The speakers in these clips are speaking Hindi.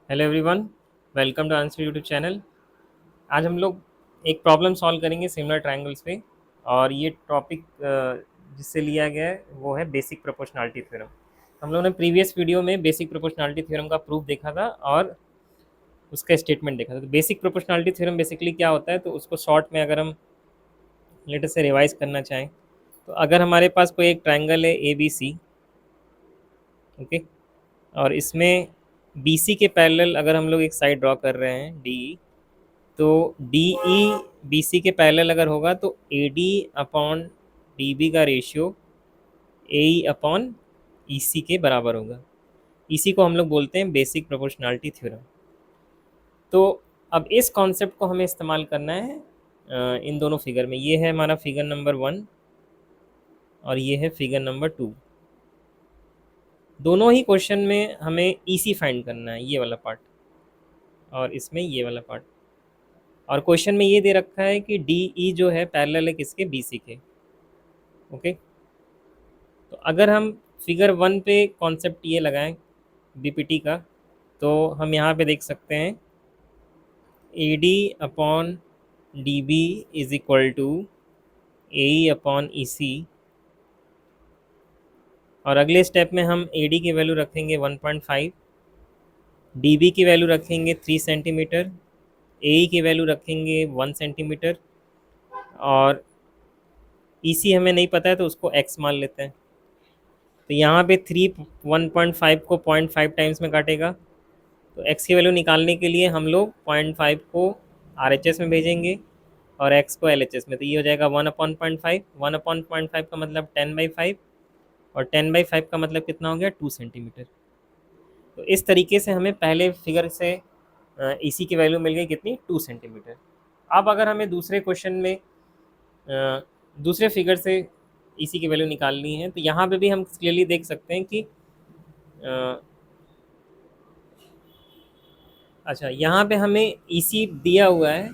Hello everyone, welcome to Answer YouTube channel. आज हम लोग एक प्रॉब्लम सॉल्व करेंगे सिमिलर ट्रायंगल्स पे। और ये टॉपिक जिससे लिया गया है वो है बेसिक प्रोपोर्शनैलिटी थ्योरम। हम लोगों ने प्रीवियस वीडियो में बेसिक प्रोपोर्शनैलिटी थ्योरम का प्रूफ देखा था और उसका स्टेटमेंट देखा था। तो बेसिक प्रोपोर्शनैलिटी थ्योरम बेसिकली क्या होता है, तो उसको शॉर्ट में अगर हम लेटर से रिवाइज करना चाहें, तो अगर हमारे पास कोई एक ट्रायंगल है ए बी सी, ओके, और इसमें बी सी के पैरेलल अगर हम लोग एक साइड ड्रॉ कर रहे हैं डी, तो डी ई बी सी के पैरेलल अगर होगा तो A D upon D B का ratio A E upon E C के बराबर होगा। इसी को हम लोग बोलते हैं बेसिक प्रोपोर्शनैलिटी थ्योरम। तो अब इस कॉन्सेप्ट को हमें इस्तेमाल करना है इन दोनों फिगर में। ये है हमारा फिगर नंबर 1 और ये है फिगर नंबर 2। दोनों ही क्वेश्चन में हमें ई सी फाइंड करना है, ये वाला पार्ट और इसमें ये वाला पार्ट। और क्वेश्चन में ये दे रखा है कि डी ई जो है पैरेलल है किसके, बी सी के। ओके, तो अगर हम फिगर 1 पे कॉन्सेप्ट ये लगाएं बीपीटी का, तो हम यहाँ पे देख सकते हैं A D upon D B is equal to A upon E C. और अगले स्टेप में हम ए डी की वैल्यू रखेंगे 1.5, डी बी की वैल्यू रखेंगे 3 सेंटीमीटर, ए की वैल्यू रखेंगे 1 सेंटीमीटर, और ई सी हमें नहीं पता है तो उसको एक्स मान लेते हैं। तो यहाँ पे 3 1.5 को 0.5 टाइम्स में काटेगा, तो x की वैल्यू निकालने के लिए हम लोग 0.5 को RHS में भेजेंगे और x को LHS में। तो ये हो जाएगा 1/0.5, 1/0.5 का मतलब 10/5, और 10/5 का मतलब कितना हो गया, 2 सेंटीमीटर। तो इस तरीके से हमें पहले फिगर से इसी की वैल्यू मिल गई कितनी, 2 सेंटीमीटर। अब अगर हमें दूसरे क्वेश्चन में दूसरे फिगर से इसी की वैल्यू निकालनी है, तो यहाँ पे भी हम क्लियरली देख सकते हैं कि अच्छा, यहाँ पे हमें ई सी दिया हुआ है,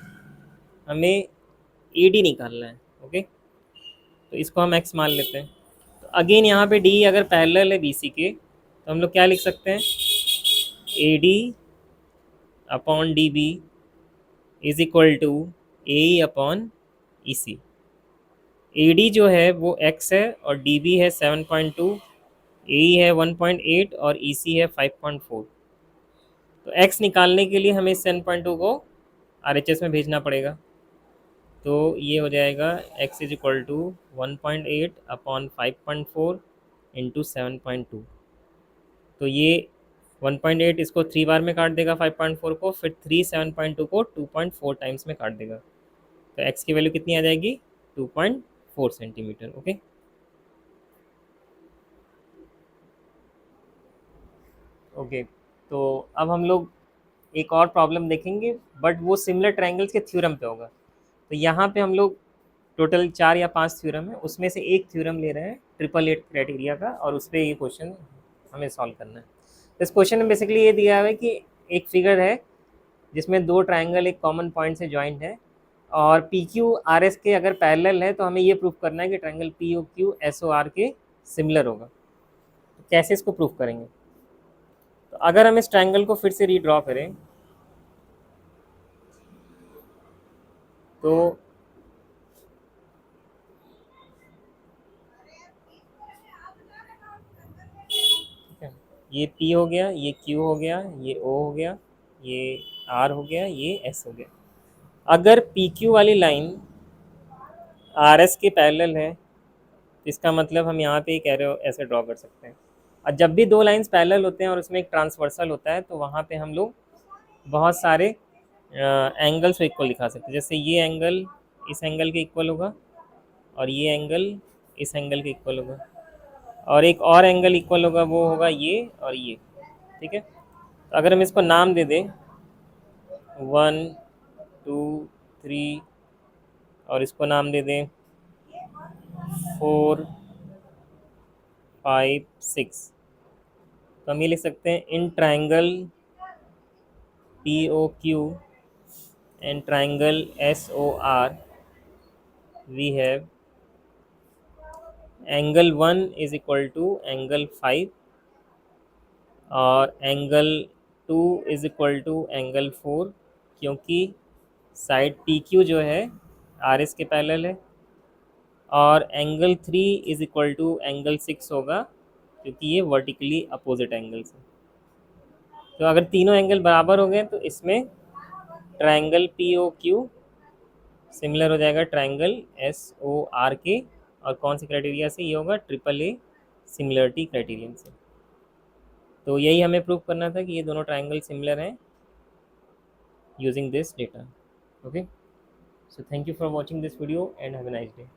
हमें ए डी निकालना है। ओके, तो इसको हम एक्स मान लेते हैं। तो अगेन यहाँ पे डी अगर पैरेलल है बी सी के, तो हम लोग क्या लिख सकते हैं, A D upon D B is equal to A upon E C. A D जो है वो एक्स है और डी बी है 7.2, ए है 1.8 और ई सी है 5.4। तो एक्स निकालने के लिए हमें इस 7.2 को आर एच एस में भेजना पड़ेगा। तो ये हो जाएगा x is equal to 1.8 upon 5.4 into 7.2। तो ये 1.8 इसको 3 बार में काट देगा 5.4 को, फिर 3 7.2 को 2.4 टाइम्स में काट देगा। तो x की वैल्यू कितनी आ जाएगी, 2.4 सेंटीमीटर। ओके, ओके, तो अब हम लोग एक और प्रॉब्लम देखेंगे, बट वो सिमिलर ट्रायंगल्स के थ्योरम पे होगा। तो यहाँ पे हम लोग टोटल 4 या 5 थ्योरम है, उसमें से एक थ्योरम ले रहे हैं 888 क्राइटेरिया का, और उस पर ये क्वेश्चन हमें सॉल्व करना है। तो इस क्वेश्चन में बेसिकली ये दिया हुआ है कि एक फिगर है जिसमें दो ट्राइंगल एक कॉमन पॉइंट से जॉइंट है, और पी क्यू आर एस के अगर पैरेलल है तो हमें ये प्रूफ करना है कि triangle P O Q S O R के सिमिलर होगा। तो कैसे इसको प्रूफ करेंगे, तो अगर हम इस ट्राइंगल को फिर से रीड्रॉ करें, तो ठीक है, ये P हो गया, ये Q हो गया, ये O हो गया, ये R हो गया, ये S हो गया। अगर पी क्यू वाली लाइन आर एस के पैरेलल है, तो इसका मतलब हम यहाँ पे एक एरो ऐसे ड्रॉ कर सकते हैं। और जब भी दो लाइंस पैरेलल होते हैं और उसमें एक ट्रांसवर्सल होता है, तो वहाँ पे हम लोग बहुत सारे एंगल्स को इक्वल दिखा सकते हैं। जैसे ये एंगल इस एंगल के इक्वल होगा, और ये एंगल इस एंगल के इक्वल होगा, और एक और एंगल इक्वल होगा, वो होगा ये और ये। ठीक है, तो अगर हम इसको नाम दे दें 1 2 3, और इसको नाम दे दें 4 5 6, तो हम ये लिख सकते हैं in triangle P O Q and triangle S O R we have angle 1 is equal to angle 5, और angle two is equal to angle 4, क्योंकि साइड पी क्यू जो है आर एस के पैरेलल है, और angle 3 is equal to angle 6 होगा क्योंकि ये वर्टिकली अपोजिट एंगल्स है। तो अगर तीनों एंगल बराबर हो गए तो इसमें triangle P O Q similar हो जाएगा ट्रायंगल एस ओ आर के, और कौन से क्राइटेरिया से? ये होगा ट्रिपल ए सिमिलरिटी क्राइटेरियन से। तो यही हमें प्रूव करना था कि ये दोनों ट्रायंगल सिमिलर हैं using this data. Okay, so thank you for watching this video and have a nice day.